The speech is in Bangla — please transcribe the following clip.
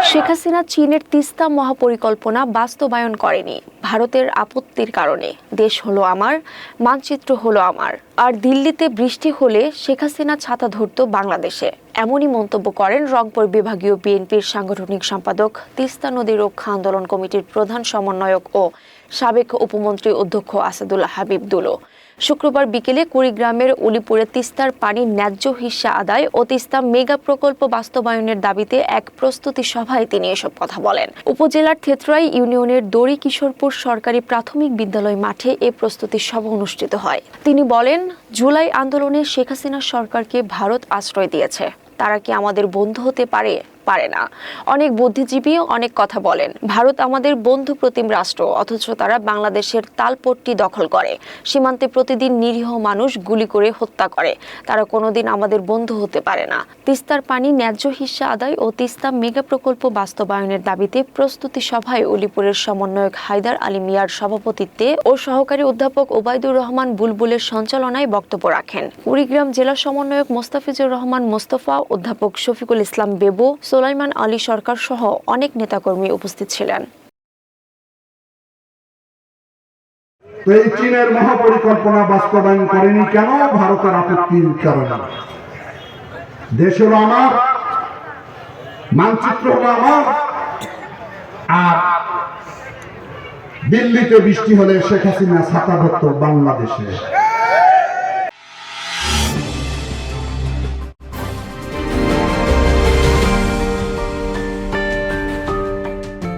শেখ হাসিনা চীনের তিস্তা মহাপরিকল্পনা বাস্তবায়ন করেনি ভারতের আপত্তির কারণে। দেশ হলো আমার, মানচিত্র হলো আমার, আর দিল্লিতে বৃষ্টি হলে শেখ হাসিনা ছাতা ধরত বাংলাদেশে। এমনই মন্তব্য করেন রংপুর বিভাগীয় বিএনপির সাংগঠনিক সম্পাদক, তিস্তা নদী রক্ষা আন্দোলন কমিটির প্রধান সমন্বয়ক ও সাবেক উপমন্ত্রী অধ্যক্ষ আসাদুল্লাহ হাবিব দুলো। শুক্রবার বিকেলে কুড়িগ্রামের উলিপুরে তিস্তার পানির ন্যায্য হিস্সা আদায় ও তিস্তা মেগা প্রকল্প বাস্তবায়নের দাবিতে এক প্রস্তুতি সভায় তিনি এসব কথা বলেন। উপজেলার থেতরাই ইউনিয়নের দড়ি কিশোরপুর সরকারি প্রাথমিক বিদ্যালয় মাঠে এ প্রস্তুতি সভা অনুষ্ঠিত হয়। তিনি বলেন, জুলাই আন্দোলনে শেখ হাসিনা সরকারকে ভারত আশ্রয় দিয়েছে। তারা কি আমাদের বন্ধু হতে পারে? পারে না। অনেক বুদ্ধিজীবী অনেক কথা বলেন, ভারত আমাদের বন্ধু প্রতিম রাষ্ট্র, অথচ তারা বাংলাদেশের তালপট্টি দখল করে, সীমান্তে প্রতিদিন নিরীহ মানুষ গুলি করে হত্যা করে। তারা কোনোদিন আমাদের বন্ধু হতে পারে না। তিস্তার পানি ন্যায্য হিস্সা আদায় ও তিস্তা মেগা প্রকল্প বাস্তবায়নের দাবিতে প্রস্তুতি সভায় উলিপুরের সমন্বয়ক হায়দার আলী মিয়ার সভাপতিত্বে ও সহকারী অধ্যাপক ওবায়দুর রহমান বুলবুলের সঞ্চালনায় বক্তব্য রাখেন কুড়িগ্রাম জেলা সমন্বয়ক মোস্তাফিজুর রহমান মোস্তফা, অধ্যাপক শফিকুল ইসলাম বেবু, সুলাইমান আলী সরকার সহ অনেক নেতাকর্মী উপস্থিত ছিলেন। এই চীনের মহাপরিকল্পনা বাস্তবায়ন করেনি কেন? ভারতের আপত্তির কারণে। দেশ হলো আমার, মানচিত্র হলো আমার, আর দিল্লিতে বৃষ্টি হলে শেখ হাসিনা ছাতা ধরত বাংলাদেশে।